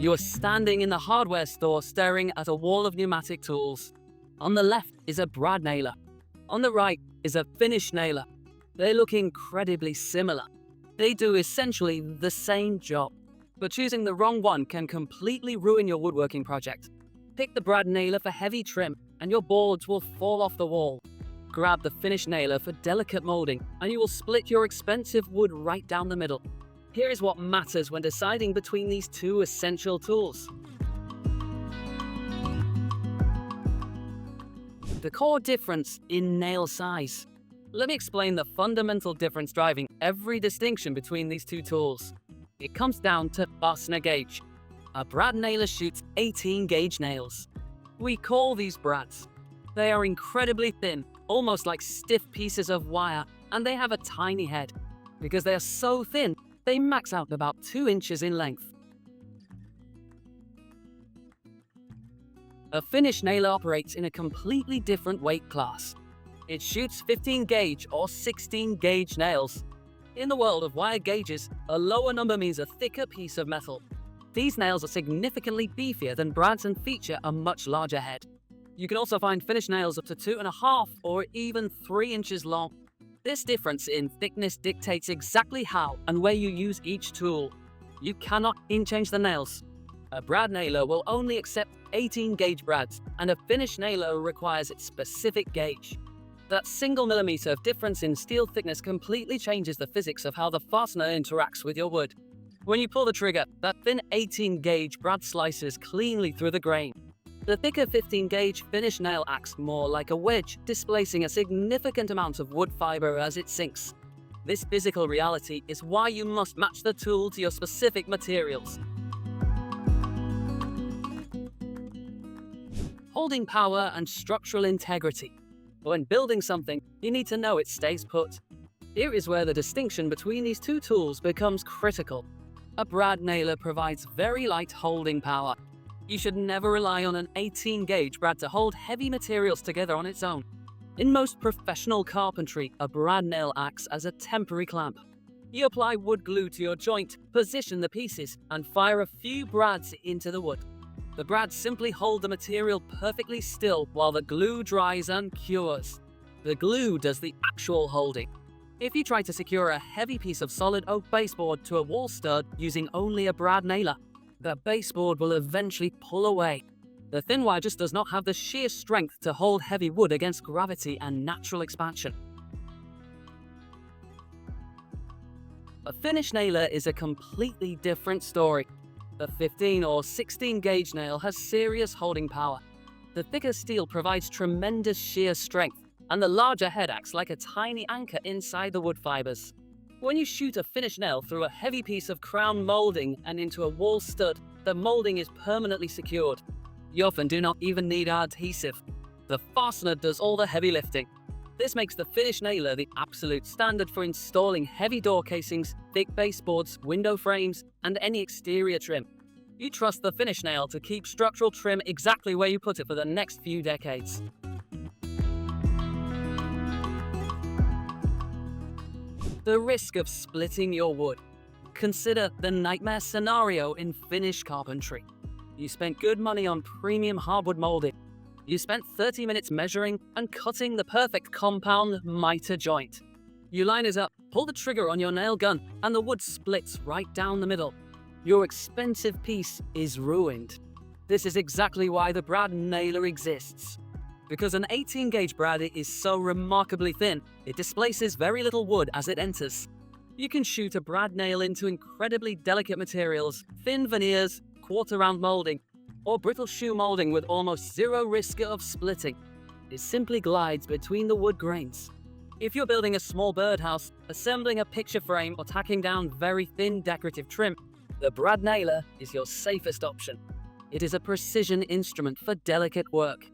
You are standing in the hardware store staring at a wall of pneumatic tools. On the left is a brad nailer. On the right is a finish nailer. They look incredibly similar. They do essentially the same job, but choosing the wrong one can completely ruin your woodworking project. Pick the brad nailer for heavy trim and your boards will fall off the wall. Grab the finish nailer for delicate molding and you will split your expensive wood right down the middle. Here is what matters when deciding between these two essential tools. The core difference in nail size. Let me explain the fundamental difference driving every distinction between these two tools. It comes down to fastener gauge. A brad nailer shoots 18 gauge nails. We call these brads. They are incredibly thin, almost like stiff pieces of wire, and they have a tiny head. Because they are so thin, they max out about 2 inches in length. A finish nailer operates in a completely different weight class. It shoots 15 gauge or 16 gauge nails. In the world of wire gauges, a lower number means a thicker piece of metal. These nails are significantly beefier than brads and feature a much larger head. You can also find finish nails up to 2.5 or even 3 inches long. This difference in thickness dictates exactly how and where you use each tool. You cannot interchange the nails. A brad nailer will only accept 18 gauge brads, and a finish nailer requires its specific gauge. That single millimeter of difference in steel thickness completely changes the physics of how the fastener interacts with your wood. When you pull the trigger, that thin 18 gauge brad slices cleanly through the grain. The thicker 15 gauge finish nail acts more like a wedge, displacing a significant amount of wood fiber as it sinks. This physical reality is why you must match the tool to your specific materials. Holding power and structural integrity. When building something, you need to know it stays put. Here is where the distinction between these two tools becomes critical. A brad nailer provides very light holding power. You should never rely on an 18 gauge brad to hold heavy materials together on its own. In most professional carpentry, a brad nail acts as a temporary clamp. You apply wood glue to your joint, position the pieces, and fire a few brads into the wood. The brads simply hold the material perfectly still while the glue dries and cures. The glue does the actual holding. If you try to secure a heavy piece of solid oak baseboard to a wall stud using only a brad nailer, the baseboard will eventually pull away. The thin wire just does not have the sheer strength to hold heavy wood against gravity and natural expansion. A finish nailer is a completely different story. The 15 or 16 gauge nail has serious holding power. The thicker steel provides tremendous shear strength, and the larger head acts like a tiny anchor inside the wood fibers. When you shoot a finish nail through a heavy piece of crown molding and into a wall stud, the molding is permanently secured. You often do not even need adhesive. The fastener does all the heavy lifting. This makes the finish nailer the absolute standard for installing heavy door casings, thick baseboards, window frames, and any exterior trim. You trust the finish nail to keep structural trim exactly where you put it for the next few decades. The risk of splitting your wood. Consider the nightmare scenario in finish carpentry. You spent good money on premium hardwood molding. You spent 30 minutes measuring and cutting the perfect compound miter joint. You line it up, pull the trigger on your nail gun, and the wood splits right down the middle. Your expensive piece is ruined. This is exactly why the brad nailer exists. Because an 18 gauge brad is so remarkably thin, it displaces very little wood as it enters. You can shoot a brad nail into incredibly delicate materials, thin veneers, quarter round molding, or brittle shoe molding with almost zero risk of splitting. It simply glides between the wood grains. If you're building a small birdhouse, assembling a picture frame, or tacking down very thin decorative trim, the brad nailer is your safest option. It is a precision instrument for delicate work.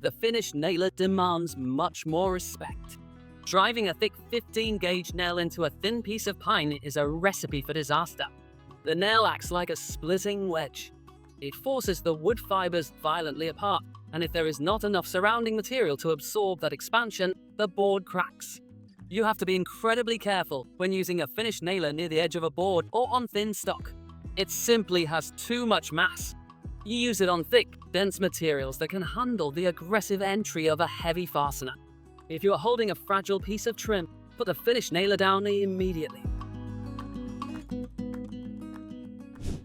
The finish nailer demands much more respect. Driving a thick 15 gauge nail into a thin piece of pine is a recipe for disaster. The nail acts like a splitting wedge. It forces the wood fibers violently apart, and if there is not enough surrounding material to absorb that expansion, the board cracks. You have to be incredibly careful when using a finish nailer near the edge of a board or on thin stock. It simply has too much mass. You use it on thick, dense materials that can handle the aggressive entry of a heavy fastener. If you are holding a fragile piece of trim, put the finish nailer down immediately.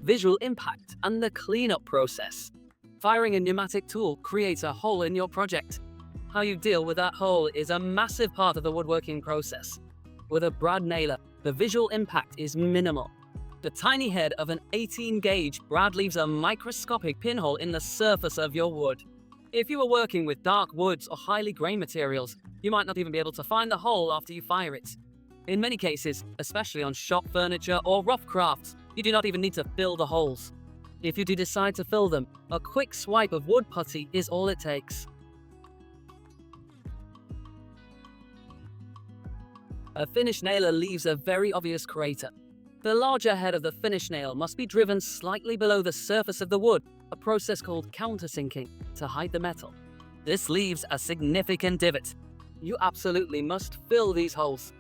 Visual impact and the cleanup process. Firing a pneumatic tool creates a hole in your project. How you deal with that hole is a massive part of the woodworking process. With a brad nailer, the visual impact is minimal. The tiny head of an 18-gauge brad leaves a microscopic pinhole in the surface of your wood. If you are working with dark woods or highly grained materials, you might not even be able to find the hole after you fire it. In many cases, especially on shop furniture or rough crafts, you do not even need to fill the holes. If you do decide to fill them, a quick swipe of wood putty is all it takes. A finish nailer leaves a very obvious crater. The larger head of the finish nail must be driven slightly below the surface of the wood, a process called countersinking, to hide the metal. This leaves a significant divot. You absolutely must fill these holes.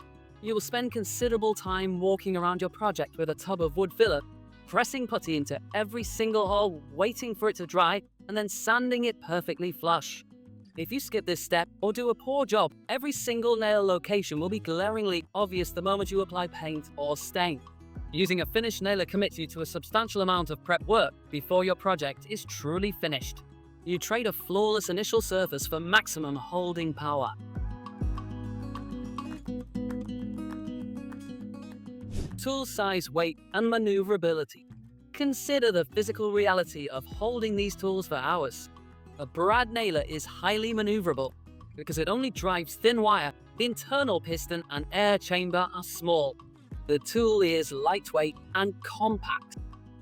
You will spend considerable time walking around your project with a tub of wood filler, pressing putty into every single hole, waiting for it to dry, and then sanding it perfectly flush. If you skip this step or do a poor job, every single nail location will be glaringly obvious the moment you apply paint or stain. Using a finish nailer commits you to a substantial amount of prep work before your project is truly finished. You trade a flawless initial surface for maximum holding power. Tool size, weight, and maneuverability. Consider the physical reality of holding these tools for hours. A brad nailer is highly maneuverable because it only drives thin wire. The internal piston and air chamber are small. The tool is lightweight and compact.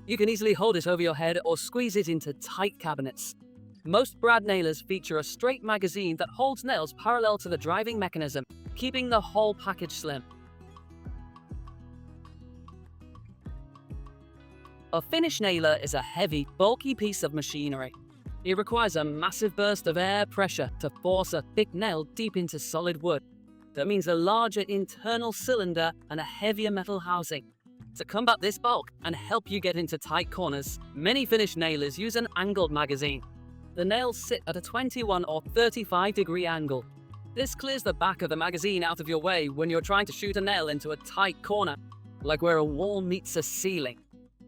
You can easily hold it over your head or squeeze it into tight cabinets. Most brad nailers feature a straight magazine that holds nails parallel to the driving mechanism, keeping the whole package slim. A finish nailer is a heavy, bulky piece of machinery. It requires a massive burst of air pressure to force a thick nail deep into solid wood. That means a larger internal cylinder and a heavier metal housing. To combat this bulk and help you get into tight corners, many finish nailers use an angled magazine. The nails sit at a 21 or 35 degree angle. This clears the back of the magazine out of your way when you're trying to shoot a nail into a tight corner, like where a wall meets a ceiling.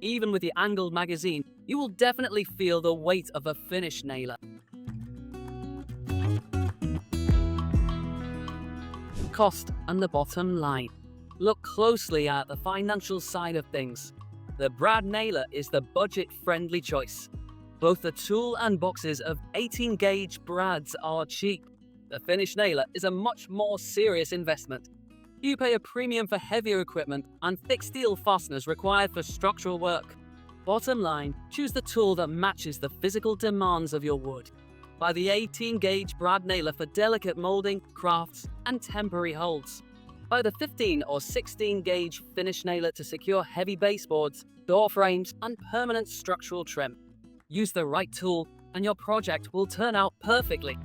Even with the angled magazine, you will definitely feel the weight of a finish nailer. Cost and the bottom line. Look closely at the financial side of things. The brad nailer is the budget-friendly choice. Both the tool and boxes of 18-gauge brads are cheap. The finish nailer is a much more serious investment. You pay a premium for heavier equipment and thick steel fasteners required for structural work. Bottom line, choose the tool that matches the physical demands of your wood. Buy the 18-gauge brad nailer for delicate molding, crafts, and temporary holds. Buy the 15 or 16-gauge finish nailer to secure heavy baseboards, door frames, and permanent structural trim. Use the right tool, and your project will turn out perfectly.